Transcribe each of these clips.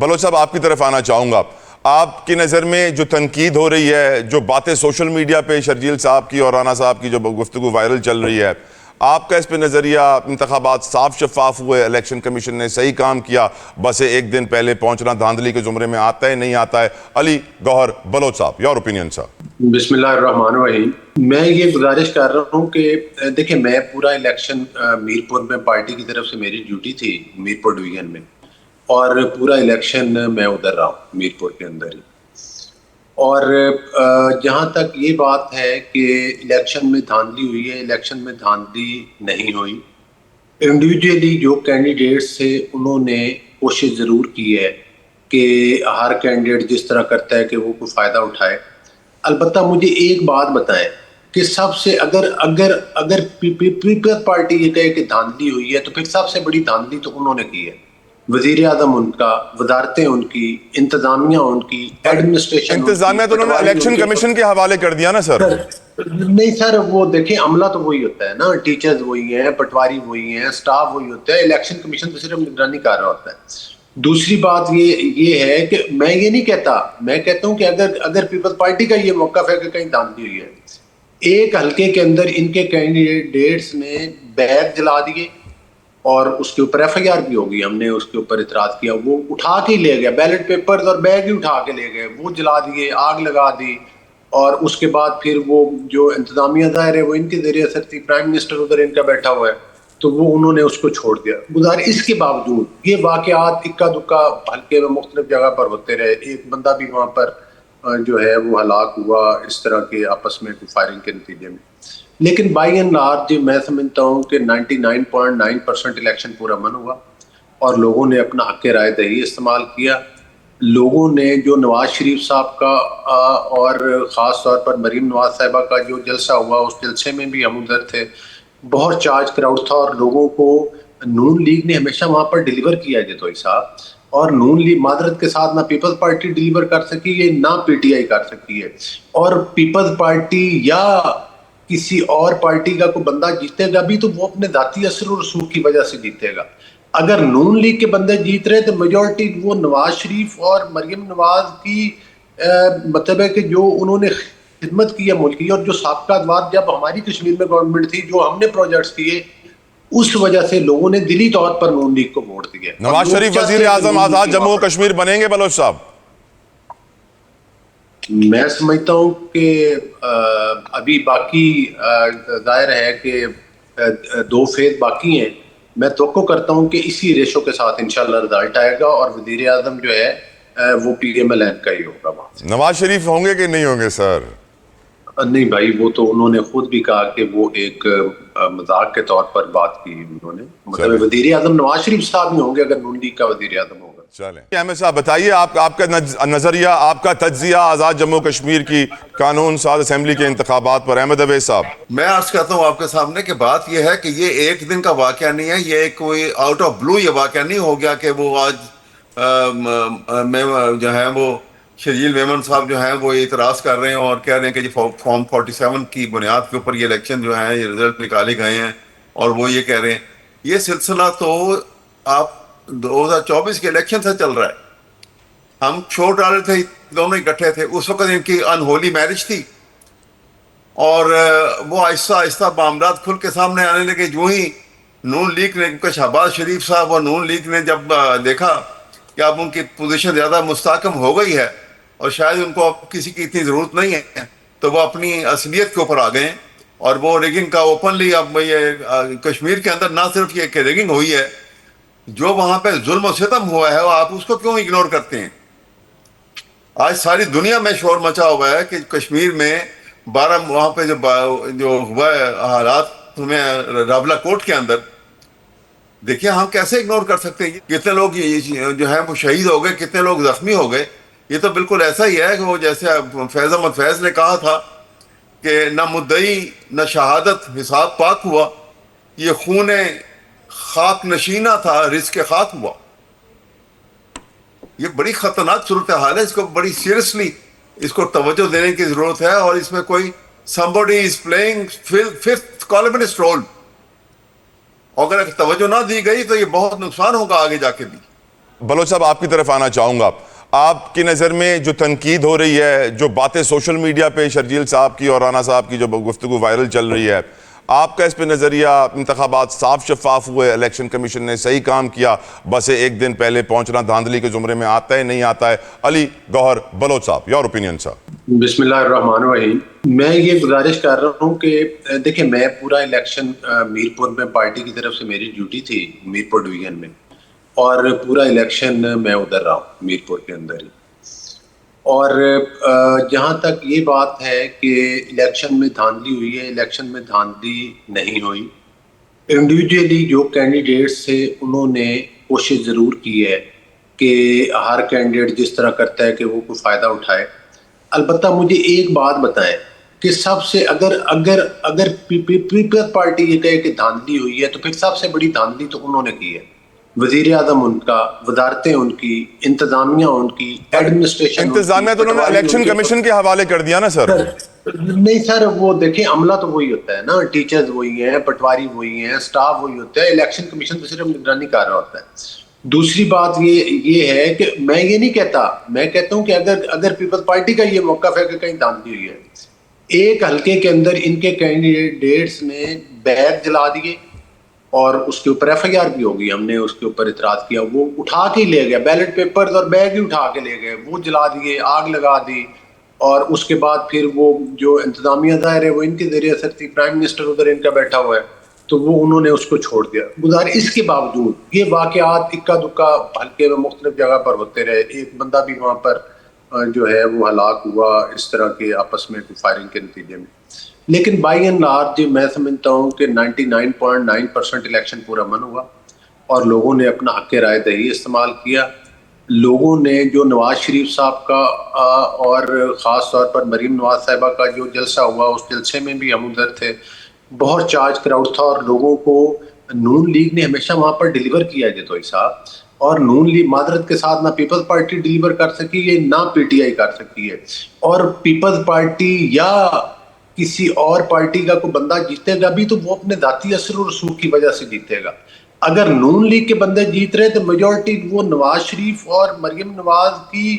بلوچ صاحب آپ کی طرف آنا چاہوں گا. آپ کی نظر میں جو تنقید ہو رہی ہے, جو باتیں سوشل میڈیا پہ شرجیل صاحب کی اور رانا صاحب کی جو گفتگو وائرل چل رہی ہے, آپ کا اس پہ نظریہ؟ انتخابات صاف شفاف ہوئے, الیکشن کمیشن نے صحیح کام کیا, بس ایک دن پہلے پہنچنا دھاندلی کے زمرے میں آتا ہے نہیں آتا ہے؟ علی گوہر بلوچ صاحب, یور اوپینین سر. بسم اللہ الرحمن الرحیم. میں یہ گزارش کر رہا ہوں کہ دیکھیں, میں پورا الیکشن میرپور میں پارٹی کی طرف سے میری ڈیوٹی تھی میرپور ڈویژن میں, اور پورا الیکشن میں ادھر رہا ہوں میرپور کے اندر ہی. اور جہاں تک یہ بات ہے کہ الیکشن میں دھاندلی ہوئی ہے, الیکشن میں دھاندلی نہیں ہوئی. انڈیویجولی جو کینڈیڈیٹس تھے انہوں نے کوشش ضرور کی ہے کہ ہر کینڈیڈیٹ جس طرح کرتا ہے کہ وہ کوئی فائدہ اٹھائے. البتہ مجھے ایک بات بتائیں کہ سب سے اگر پیپلز پارٹی یہ کہے کہ دھاندلی ہوئی ہے تو پھر سب سے بڑی دھاندلی تو انہوں نے کی ہے. وزیر اعظم ان کا, وزارتیں ان کی, انتظامیہ ان کی, ایڈمنسٹریشن. انتظامیہ تو انہوں نے الیکشن کمیشن کے حوالے کر دیا نا سر. نہیں سر, وہ دیکھیں عملہ تو وہی ہوتا ہے نا, ٹیچرز وہی ہیں, پٹواری وہی ہیں, سٹاف وہی ہوتا ہے. الیکشن کمیشن تو صرف نگرانی کر رہا ہوتا ہے. دوسری بات یہ ہے کہ میں یہ نہیں کہتا, میں کہتا ہوں کہ اگر پیپلز پارٹی کا یہ موقف ہے کہ کہیں دھاندلی ہوئی ہے, ایک حلقے کے اندر ان کے کینڈیڈیٹس نے بیگ جلا دیے اور اس کے اوپر ایف آئی آر بھی ہوگی, ہم نے اس کے اوپر اعتراض کیا, وہ اٹھا کے لے گیا, بیلٹ پیپرز اور بیگ ہی اٹھا کے لے گئے, وہ جلا دیے, آگ لگا دی. اور اس کے بعد پھر وہ جو انتظامیہ ظاہر ہے وہ ان کے ذریعے اثر تھی, پرائم منسٹر ادھر ان کا بیٹھا ہوا ہے, تو وہ انہوں نے اس کو چھوڑ دیا. اس کے باوجود یہ واقعات اکا دکا حلقے میں مختلف جگہ پر ہوتے رہے. ایک بندہ بھی وہاں پر جو ہے وہ ہلاک ہوا اس طرح کے آپس میں فائرنگ کے نتیجے میں. لیکن بائی اینڈ لارج میں سمجھتا ہوں کہ 99.9% الیکشن پورا امن ہوا اور لوگوں نے اپنا حق رائے دہی استعمال کیا. لوگوں نے جو نواز شریف صاحب کا اور خاص طور پر مریم نواز صاحبہ کا جو جلسہ ہوا, اس جلسے میں بھی ہم ادھر تھے, بہت چارج کراؤڈ تھا, اور لوگوں کو نون لیگ نے ہمیشہ وہاں پر ڈیلیور کیا ہے جتوئی صاحب. اور نون لیگ معذرت کے ساتھ نہ پیپلز پارٹی ڈیلیور کر سکی ہے نہ پی ٹی آئی کر سکی ہے. اور پیپلز پارٹی یا کسی اور پارٹی کا کوئی بندہ جیتے گا بھی تو وہ اپنے ذاتی اثر و رسوخ کی وجہ سے جیتے گا. اگر نون لیگ کے بندے جیت رہے تو میجورٹی وہ نواز شریف اور مریم نواز کی مطلب ہے کہ جو انہوں نے خدمت کی ہے ملک کی, اور جو سابقہ ادوار جب ہماری کشمیر میں گورنمنٹ تھی, جو ہم نے پروجیکٹس کیے, اس وجہ سے لوگوں نے دلی طور پر نون لیگ کو ووٹ دیا. نواز شریف وزیر اعظم آزاد جموں کشمیر بنیں گے بلوچ صاحب؟ میں سمجھتا ہوں کہ ابھی باقی ظاہر ہے کہ 2 فیز باقی ہیں. میں توقع کرتا ہوں کہ اسی ریشو کے ساتھ انشاءاللہ رزلٹ آئے گا اور وزیر اعظم جو ہے وہ پی ایم ایل این کا ہی ہوگا. نواز شریف ہوں گے کہ نہیں ہوں گے سر؟ نہیں بھائی, وہ تو انہوں نے خود بھی کہا کہ وہ ایک مذاق کے طور پر بات کی انہوں نے. مطلب وزیر اعظم نواز شریف صاحب ہی ہوں گے اگر نون لیگ کا وزیر اعظم ہوگا. چلیں احمد صاحب بتائیے, آپ کا نظریہ, آپ کا تجزیہ آزاد جموں کشمیر کی قانون ساز اسمبلی کے انتخابات پر. احمد اویس صاحب. میں عرض کرتا ہوں آپ کے سامنے کہ بات یہ ہے کہ یہ ایک دن کا واقعہ نہیں ہے, یہ کوئی آؤٹ آف بلو یہ واقعہ نہیں ہو گیا کہ وہ آج جو ہے وہ شرجیل میمن صاحب جو ہیں وہ اعتراض کر رہے ہیں اور کہہ رہے ہیں کہ جی فارم 47 کی بنیاد کے اوپر یہ الیکشن جو ہے یہ رزلٹ نکالے گئے ہیں, اور وہ یہ کہہ رہے ہیں. یہ سلسلہ تو آپ 2024 کے الیکشن سے چل رہا ہے. ہم چھوڑ ڈالے تھے, دونوں اکٹھے تھے, اس وقت ان کی انہولی میرج تھی, اور وہ آہستہ آہستہ معاملات کھل کے سامنے آنے لگے. جو ہی نون لیگ نے, کیونکہ شہباز شریف صاحب اور نون لیگ نے جب دیکھا کہ اب ان کی پوزیشن زیادہ مستحکم ہو گئی ہے اور شاید ان کو اب کسی کی اتنی ضرورت نہیں ہے, تو وہ اپنی اصلیت کے اوپر آ گئے. اور وہ ریگنگ کا اوپنلی, اب یہ کشمیر کے اندر نہ صرف یہ کہ ریگنگ ہوئی ہے, جو وہاں پہ ظلم و ستم ہوا ہے آپ اس کو کیوں اگنور کرتے ہیں؟ آج ساری دنیا میں شور مچا ہوا ہے کہ کشمیر میں وہاں پہ جو ہوا ہے حالات میں رابلہ کوٹ کے اندر, دیکھیں ہم کیسے اگنور کر سکتے ہیں؟ کتنے لوگ جو ہے وہ شہید ہو گئے, کتنے لوگ زخمی ہو گئے. یہ تو بالکل ایسا ہی ہے کہ وہ جیسے فیض احمد فیض نے کہا تھا کہ نہ مدعی نہ شہادت, حساب پاک ہوا, یہ خون خاک نشینہ تھا, رزق خاک ہوا. یہ بڑی خطرناک صورتحال ہے, اس کو بڑی سیریسلی اس کو توجہ دینے کی ضرورت ہے, اور اس میں کوئی somebody is playing fifth columnist role. اگر توجہ نہ دی گئی تو یہ بہت نقصان ہوگا آگے جا کے بھی. بلوچ صاحب آپ کی طرف آنا چاہوں گا. آپ کی نظر میں جو تنقید ہو رہی ہے, جو باتیں سوشل میڈیا پہ شرجیل صاحب کی اور رانا صاحب کی جو گفتگو وائرل چل رہی ہے, آپ کا اس پہ نظریہ؟ انتخابات صاف شفاف ہوئے, الیکشن کمیشن نے صحیح کام کیا, بس ایک دن پہلے پہنچنا دھاندلی کے زمرے میں آتا ہے نہیں آتا ہے؟ علی گوہر بلوچ صاحب, یور اوپینین سر. بسم اللہ الرحمن الرحیم. میں یہ گزارش کر رہا ہوں کہ دیکھیں, میں پورا الیکشن میرپور میں پارٹی کی طرف سے میری ڈیوٹی تھی میرپور ڈویژن میں, اور پورا الیکشن میں ادھر رہا ہوں میرپور کے اندر ہی. اور جہاں تک یہ بات ہے کہ الیکشن میں دھاندلی ہوئی ہے, الیکشن میں دھاندلی نہیں ہوئی. انڈیویجولی جو کینڈیڈیٹس تھے انہوں نے کوشش ضرور کی ہے کہ ہر کینڈیڈیٹ جس طرح کرتا ہے کہ وہ کوئی فائدہ اٹھائے. البتہ مجھے ایک بات بتائیں کہ سب سے اگر پیپلز پارٹی یہ کہے کہ دھاندلی ہوئی ہے تو پھر سب سے بڑی دھاندلی تو انہوں نے کی ہے. وزیر اعظم ان کا, وزارتیں ان کی, انتظامیہ ان کی, ایڈمنسٹریشن. انتظامیہ تو انہوں نے الیکشن کمیشن کے حوالے کر دیا نا سر. نہیں سر, وہ دیکھیں عملہ تو وہی ہوتا ہے نا, ٹیچرز وہی ہیں, پٹواری وہی ہیں, سٹاف وہی ہوتا ہے. الیکشن کمیشن تو صرف نگرانی کر رہا ہوتا ہے. دوسری بات یہ ہے کہ میں یہ نہیں کہتا, میں کہتا ہوں کہ اگر پیپلز پارٹی کا یہ موقف ہے کہ کہیں دھاندلی ہوئی ہے, ایک حلقے کے اندر ان کے کینڈیڈیٹس نے بیگ جلا دیے اور اس کے اوپر ایف آئی آر بھی ہوگی, ہم نے اس کے اوپر اعتراض کیا, وہ اٹھا کے لے گئے بیلٹ پیپرز اور بیگ ہی اٹھا کے لے گئے, وہ جلا دیے, آگ لگا دی. اور اس کے بعد پھر وہ جو انتظامیہ ظاہر ہے وہ ان کے ذریعے اثر تھی, پرائم منسٹر ادھر ان کا بیٹھا ہوا ہے, تو وہ انہوں نے اس کو چھوڑ دیا. اس کے باوجود یہ واقعات اکا دکا حلقے میں مختلف جگہ پر ہوتے رہے. ایک بندہ بھی وہاں پر جو ہے وہ ہلاک ہوا اس طرح کے آپس میں فائرنگ کے نتیجے میں. لیکن بائی اینڈ لارج میں سمجھتا ہوں کہ 99.9% الیکشن پورا من ہوا اور لوگوں نے اپنا حق رائے دہی استعمال کیا. لوگوں نے جو نواز شریف صاحب کا اور خاص طور پر مریم نواز صاحبہ کا جو جلسہ ہوا, اس جلسے میں بھی ہم ادھر تھے, بہت چارج کراؤڈ تھا, اور لوگوں کو نون لیگ نے ہمیشہ وہاں پر ڈیلیور کیا جتوئی صاحب, اور نون لیگ معذرت کے ساتھ نہ پیپلز پارٹی ڈیلیور کر سکی ہے نہ پی ٹی آئی کر سکی ہے. اور پیپلز پارٹی یا کسی اور پارٹی کا کوئی بندہ جیتے گا بھی تو وہ اپنے ذاتی اثر و رسوخ کی وجہ سے جیتے گا. اگر نون لیگ کے بندے جیت رہے تو میجورٹی وہ نواز شریف اور مریم نواز کی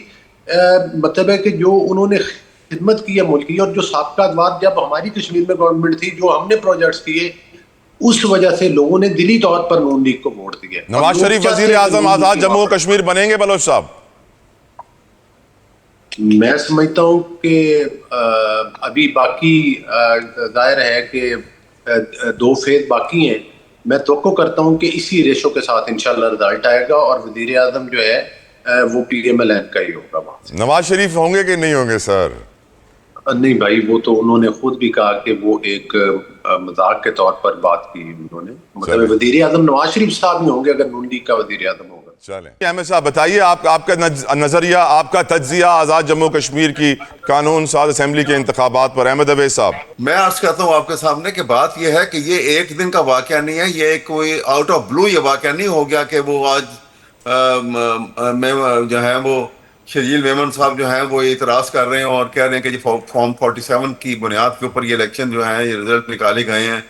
مطلب ہے کہ جو انہوں نے خدمت کی ہے ملک کی, اور جو سابقہ ادوار جب ہماری کشمیر میں گورنمنٹ تھی جو ہم نے پروجیکٹس کیے, اس وجہ سے لوگوں نے دلی طور پر نون لیگ کو ووٹ دیے. نواز شریف وزیر اعظم آزاد جموں کشمیر بنیں گے بلوچ صاحب؟ میں سمجھتا ہوں کہ ابھی باقی ظاہر ہے کہ 2 فیز باقی ہیں. میں توقع کرتا ہوں کہ اسی ریشو کے ساتھ انشاءاللہ رزلٹ آئے گا اور وزیر اعظم جو ہے وہ پی ایم ایل این کا ہی ہوگا. وہاں سے نواز شریف ہوں گے کہ نہیں ہوں گے سر؟ نہیں بھائی, وہ تو انہوں نے خود بھی کہا کہ وہ ایک مذاق کے طور پر بات کی انہوں نے, مطلب وزیر اعظم نواز شریف صاحب ہی ہوں گے اگر نون لیگ کا وزیر اعظم ہوگا. چلیں احمد صاحب بتائیے, آپ کا نظریہ, آپ کا تجزیہ آزاد جموں کشمیر کی قانون ساز اسمبلی کے انتخابات پر. احمد اویس صاحب, میں عرض کرتا ہوں آپ کے سامنے کہ بات یہ ہے کہ یہ ایک دن کا واقعہ نہیں ہے, یہ کوئی آؤٹ آف بلو یہ واقعہ نہیں ہو گیا کہ وہ آج جو ہے وہ شرجیل میمن صاحب جو ہیں وہ اعتراض کر رہے ہیں اور کہہ رہے ہیں کہ جی فارم 47 کی بنیاد کے اوپر یہ الیکشن جو ہے یہ رزلٹ نکالے گئے ہیں